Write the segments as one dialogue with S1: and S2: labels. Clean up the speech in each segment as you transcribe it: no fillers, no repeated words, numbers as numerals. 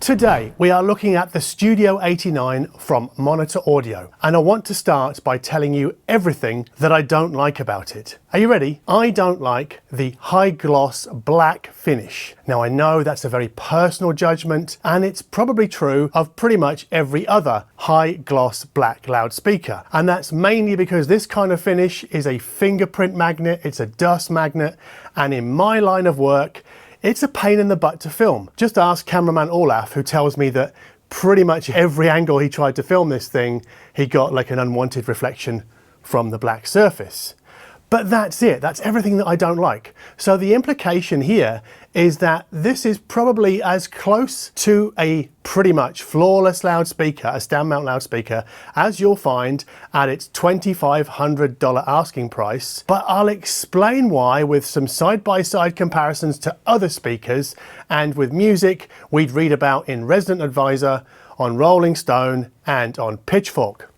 S1: Today we are looking at the Studio 89 from Monitor Audio, and I want to start by telling you everything that I don't like about it. Are you ready? I don't like the high gloss black finish. Now I know that's a very personal judgment, and it's probably true of pretty much every other high gloss black loudspeaker, and that's mainly because this kind of finish is a fingerprint magnet, it's a dust magnet, and in my line of work it's a pain in the butt to film. Just ask cameraman Olaf, who tells me that pretty much every angle he tried to film this thing, he got like an unwanted reflection from the black surface. But that's it, that's everything that I don't like. So the implication here is that this is probably as close to a pretty much flawless loudspeaker, a stand mount loudspeaker, as you'll find at its $2,500 asking price. But I'll explain why with some side-by-side comparisons to other speakers and with music we'd read about in Resident Advisor, on Rolling Stone and on Pitchfork.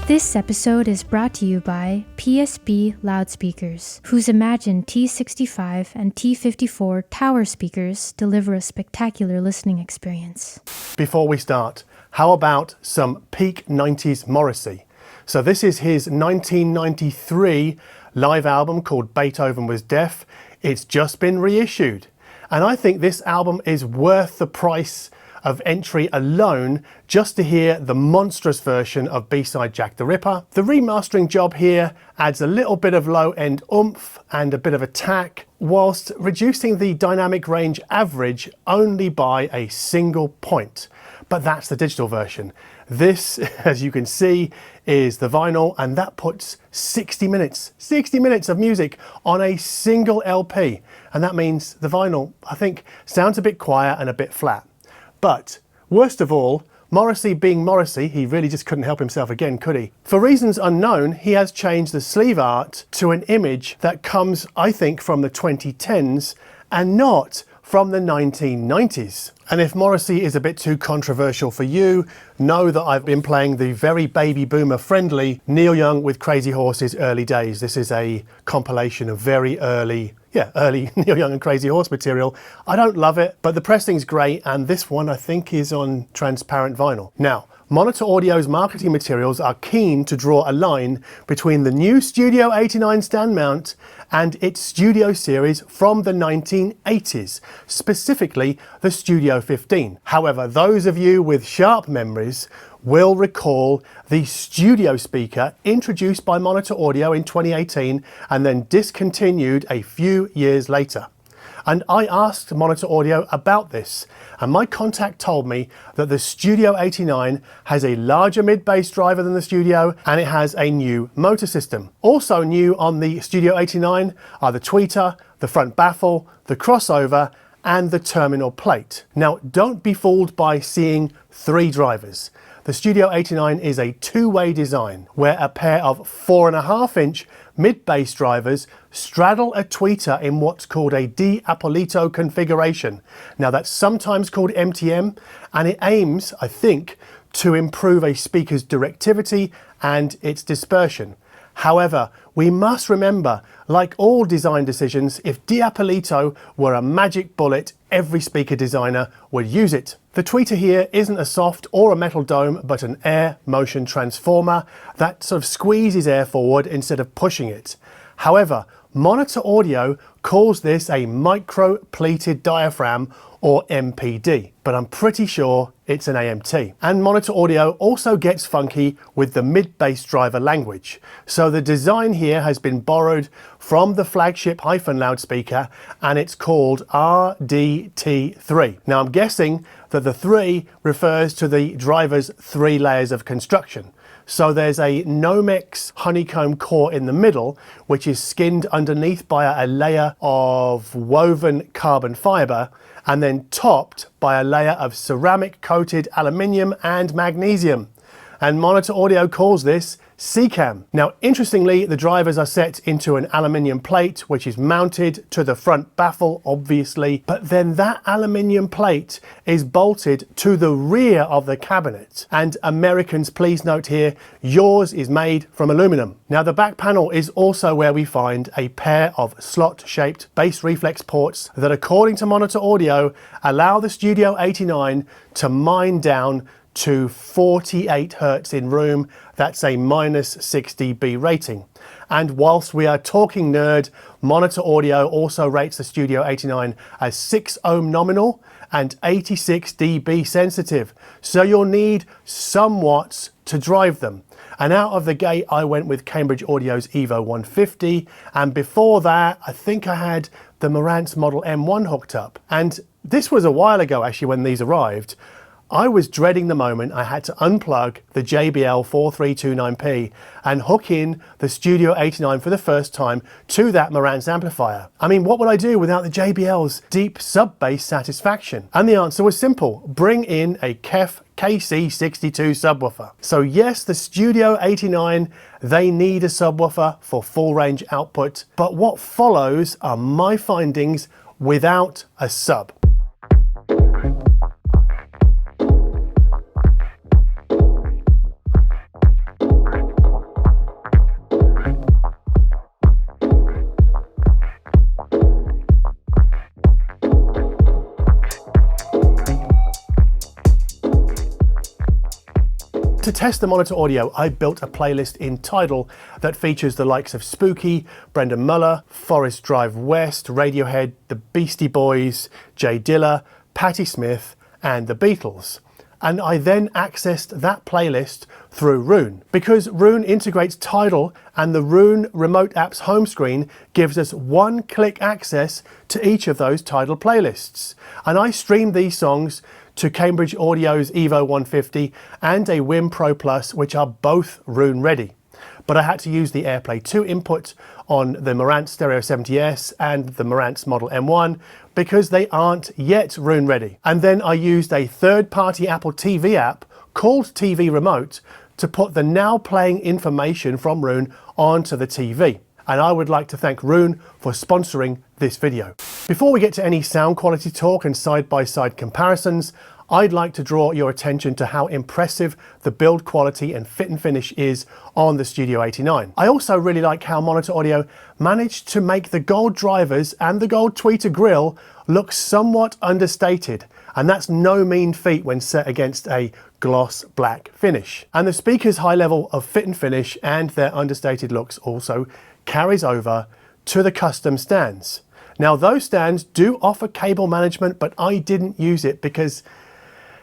S2: This episode is brought to you by PSB loudspeakers, whose Imagine T65 and T54 tower speakers deliver a spectacular listening experience.
S1: Before we start, how about some peak 90s Morrissey? So this is his 1993 live album called Beethoven Was Deaf. It's just been reissued, and I think this album is worth the price of entry alone just to hear the monstrous version of B-side Jack the Ripper. The remastering job here adds a little bit of low-end oomph and a bit of attack, whilst reducing the dynamic range average only by a single point. But that's the digital version. This, as you can see, is the vinyl, and that puts 60 minutes of music on a single LP. And that means the vinyl, I think, sounds a bit quiet and a bit flat. But worst of all, Morrissey being Morrissey, he really just couldn't help himself again, could he? For reasons unknown, he has changed the sleeve art to an image that comes, I think, from the 2010s and not from the 1990s. And if Morrissey is a bit too controversial for you, know that I've been playing the very baby boomer friendly Neil Young with Crazy Horse's Early Days. This is a compilation of very early Neil Young and Crazy Horse material. I don't love it, but the pressing's great, and this one I think is on transparent vinyl. Now, Monitor Audio's marketing materials are keen to draw a line between the new Studio 89 stand mount and its Studio series from the 1980s, specifically the Studio 15. However, those of you with sharp memories will recall the Studio speaker introduced by Monitor Audio in 2018 and then discontinued a few years later. And I asked Monitor Audio about this, and my contact told me that the Studio 89 has a larger mid-bass driver than the Studio, and it has a new motor system. Also new on the Studio 89 are the tweeter, the front baffle, the crossover, and the terminal plate. Now, don't be fooled by seeing three drivers. The Studio 89 is a two-way design where a pair of 4.5-inch mid-bass drivers straddle a tweeter in what's called a D'Appolito configuration. Now that's sometimes called MTM, and it aims, I think, to improve a speaker's directivity and its dispersion. However, we must remember, like all design decisions, if D'Appolito were a magic bullet, every speaker designer would use it. The tweeter here isn't a soft or a metal dome, but an air motion transformer that sort of squeezes air forward instead of pushing it. However, Monitor Audio calls this a micro-pleated diaphragm, or MPD, but I'm pretty sure it's an AMT. And Monitor Audio also gets funky with the mid-bass driver language. So the design here has been borrowed from the flagship Hyphen loudspeaker, and it's called RDT3. Now I'm guessing that the 3 refers to the driver's 3 layers of construction. So there's a Nomex honeycomb core in the middle, which is skinned underneath by a layer of woven carbon fiber and then topped by a layer of ceramic coated aluminium and magnesium. And Monitor Audio calls this CCAM. Now, interestingly, the drivers are set into an aluminium plate, which is mounted to the front baffle, obviously, but then that aluminium plate is bolted to the rear of the cabinet. And Americans, please note here, yours is made from aluminum. Now, the back panel is also where we find a pair of slot-shaped bass reflex ports that, according to Monitor Audio, allow the Studio 89 to mine down to 48 Hertz in room. That's a -6 dB rating. And whilst we are talking nerd, Monitor Audio also rates the Studio 89 as 6 ohm nominal and 86 dB sensitive. So you'll need some watts to drive them. And out of the gate, I went with Cambridge Audio's Evo 150. And before that, I think I had the Marantz Model M1 hooked up. And this was a while ago, actually, when these arrived. I was dreading the moment I had to unplug the JBL 4329P and hook in the Studio 89 for the first time to that Marantz amplifier. I mean, what would I do without the JBL's deep sub-bass satisfaction? And the answer was simple: bring in a KEF KC62 subwoofer. So yes, the Studio 89, they need a subwoofer for full range output, but what follows are my findings without a sub. To test the Monitor Audio, I built a playlist in Tidal that features the likes of Spooky, Brendan Muller, Forest Drive West, Radiohead, the Beastie Boys, Jay Dilla, Patti Smith, and the Beatles. And I then accessed that playlist through Roon. Because Roon integrates Tidal and the Roon remote app's home screen gives us one-click access to each of those Tidal playlists. And I streamed these songs to Cambridge Audio's Evo 150 and a Win Pro Plus, which are both Roon ready. But I had to use the AirPlay 2 input on the Marantz Stereo 70S and the Marantz Model M1 because they aren't yet Roon ready. And then I used a third-party Apple TV app called TV Remote to put the now playing information from Roon onto the TV. And I would like to thank Roon for sponsoring this video. Before we get to any sound quality talk and side-by-side comparisons, I'd like to draw your attention to how impressive the build quality and fit and finish is on the Studio 89. I also really like how Monitor Audio managed to make the gold drivers and the gold tweeter grille look somewhat understated, and that's no mean feat when set against a gloss black finish. And the speaker's high level of fit and finish and their understated looks also carries over to the custom stands. Now, those stands do offer cable management, but I didn't use it because,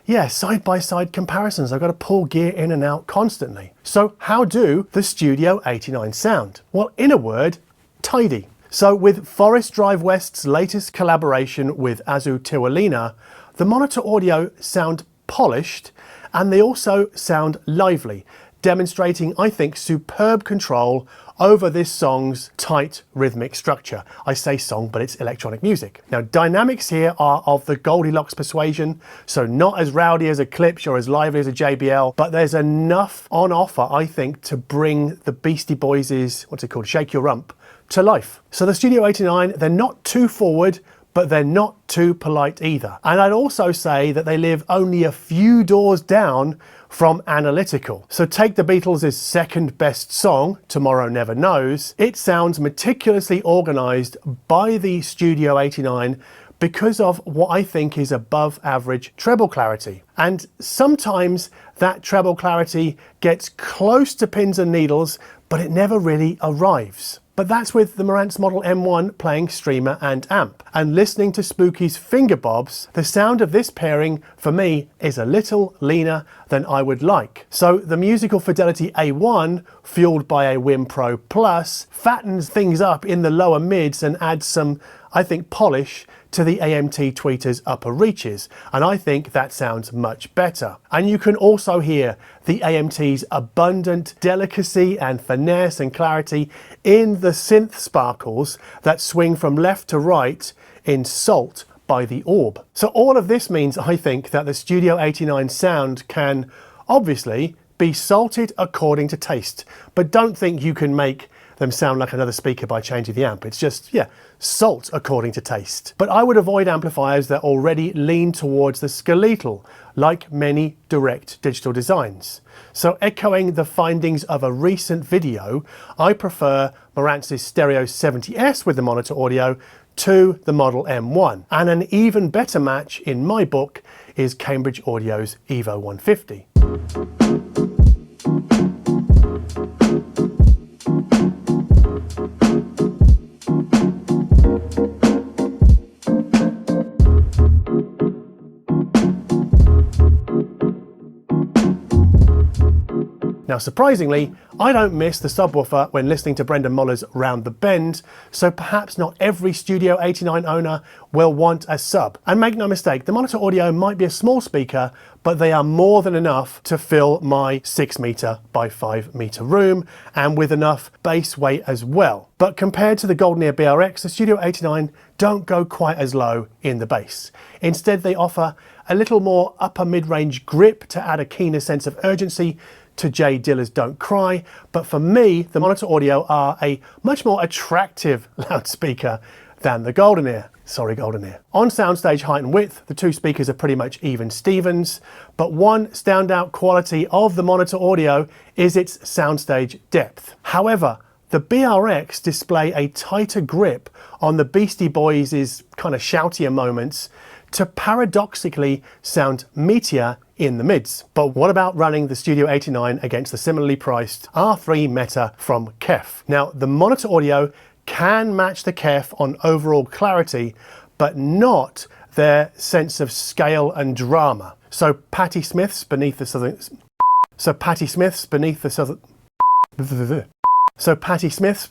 S1: yeah, side-by-side comparisons, I've got to pull gear in and out constantly. So how do the Studio 89 sound? Well, in a word, tidy. So with Forest Drive West's latest collaboration with Azu Tiwalina, the Monitor Audio sound polished, and they also sound lively, demonstrating, I think, superb control over this song's tight rhythmic structure. I say song, but it's electronic music. Now, dynamics here are of the Goldilocks persuasion, so not as rowdy as a Klipsch or as lively as a JBL, but there's enough on offer, I think, to bring the Beastie Boys' what's it called, Shake Your Rump, to life. So the Studio 89, they're not too forward, but they're not too polite either. And I'd also say that they live only a few doors down from analytical. So take the Beatles' second best song, Tomorrow Never Knows. It sounds meticulously organized by the Studio 89 because of what I think is above average treble clarity. And sometimes that treble clarity gets close to pins and needles, but it never really arrives. But that's with the Marantz Model M1 playing streamer and amp. And listening to Spooky's finger bobs, the sound of this pairing, for me, is a little leaner than I would like. So the Musical Fidelity A1, fueled by a Win Pro Plus, fattens things up in the lower mids and adds some, I think, polish to the AMT tweeter's upper reaches, and I think that sounds much better. And you can also hear the AMT's abundant delicacy and finesse and clarity in the synth sparkles that swing from left to right in Salt by the Orb. So all of this means, I think, that the Studio 89 sound can obviously be salted according to taste, but don't think you can make them sound like another speaker by changing the amp. It's just, yeah, salt according to taste. But I would avoid amplifiers that already lean towards the skeletal, like many direct digital designs. So echoing the findings of a recent video, I prefer Marantz's Stereo 70S with the monitor audio to the Model M1. And an even better match in my book is Cambridge Audio's Evo 150. Now surprisingly, I don't miss the subwoofer when listening to Brendan Muller's Round the Bend, so perhaps not every Studio 89 owner will want a sub. And make no mistake, the monitor audio might be a small speaker, but they are more than enough to fill my 6 meter by 5 meter room, and with enough bass weight as well. But compared to the golden Ear BRX, the Studio 89 don't go quite as low in the bass. Instead, they offer a little more upper mid-range grip to add a keener sense of urgency to Jay Dilla's Don't Cry, but for me, the monitor audio are a much more attractive loudspeaker than the Golden Ear. Sorry, Golden Ear. On soundstage height and width, the two speakers are pretty much even Stevens, but one standout quality of the monitor audio is its soundstage depth. However, the BRX display a tighter grip on the Beastie Boys' kind of shoutier moments to paradoxically sound meatier in the mids. But what about running the Studio 89 against the similarly priced R3 Meta from KEF? Now, the monitor audio can match the KEF on overall clarity, but not their sense of scale and drama. So Patti Smith's Beneath the Southern... So Patti Smith's Beneath the Southern... So Patti Smith's...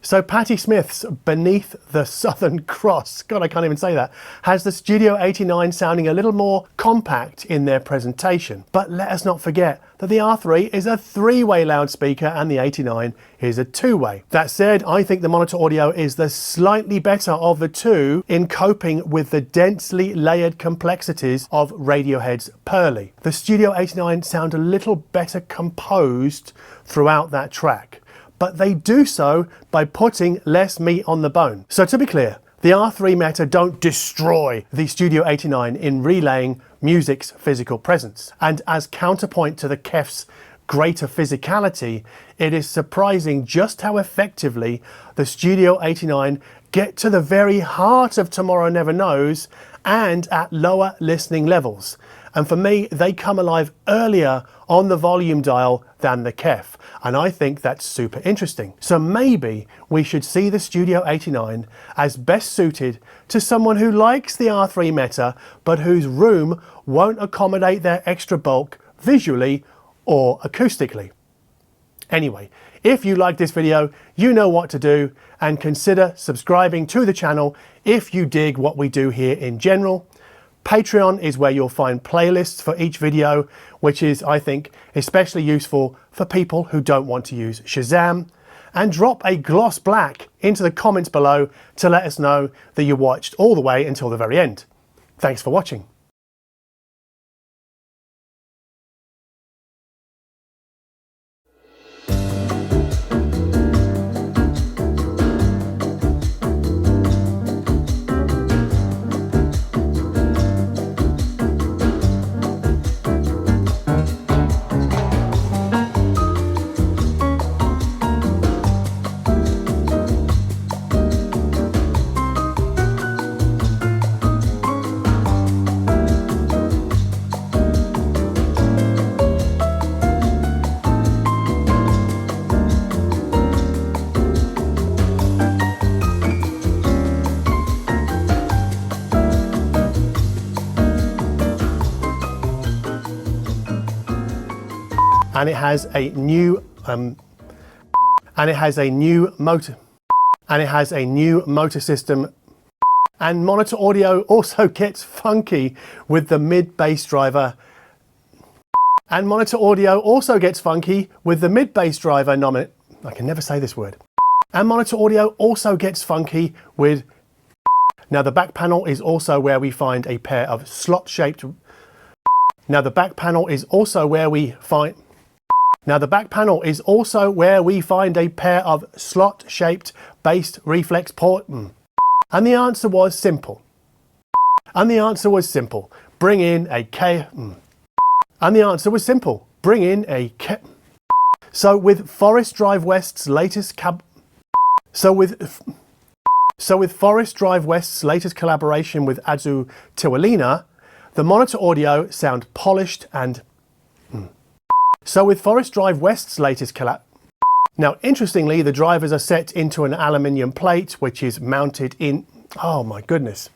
S1: So Patti Smith's Beneath the Southern Cross, God, I can't even say that, has the Studio 89 sounding a little more compact in their presentation. But let us not forget that the R3 is a 3-way loudspeaker and the 89 is a 2-way. That said, I think the monitor audio is the slightly better of the two in coping with the densely layered complexities of Radiohead's Pearly. The Studio 89 sound a little better composed throughout that track, but they do so by putting less meat on the bone. So to be clear, the R3 Meta don't destroy the Studio 89 in relaying music's physical presence. And as counterpoint to the KEF's greater physicality, it is surprising just how effectively the Studio 89 get to the very heart of Tomorrow Never Knows and at lower listening levels. And for me, they come alive earlier on the volume dial than the KEF, and I think that's super interesting. So maybe we should see the Studio 89 as best suited to someone who likes the R3 Meta, but whose room won't accommodate their extra bulk visually or acoustically. Anyway, if you like this video, you know what to do, and consider subscribing to the channel if you dig what we do here in general. Patreon is where you'll find playlists for each video, which is, I think, especially useful for people who don't want to use Shazam. And drop a gloss black into the comments below to let us know that you watched all the way until the very end. Thanks for watching. And it has a new motor. and it has a new motor system. And monitor audio also gets funky with the mid-bass driver. And monitor audio also gets funky with the mid-bass driver I can never say this word. And monitor audio also gets funky with... Now the back panel is also where we find a pair of slot-shaped... Now the back panel is also where we find... Now the back panel is also where we find a pair of slot-shaped bass reflex port... And the answer was simple. And the answer was simple. Bring in a K... And the answer was simple. Bring in a K... So with Forest Drive West's latest So with Forest Drive West's latest collaboration with Azu Tiwalina, the monitor audio sound polished and... So with Forest Drive West's latest collab... Now, interestingly, the drivers are set into an aluminium plate, which is mounted in... Oh my goodness.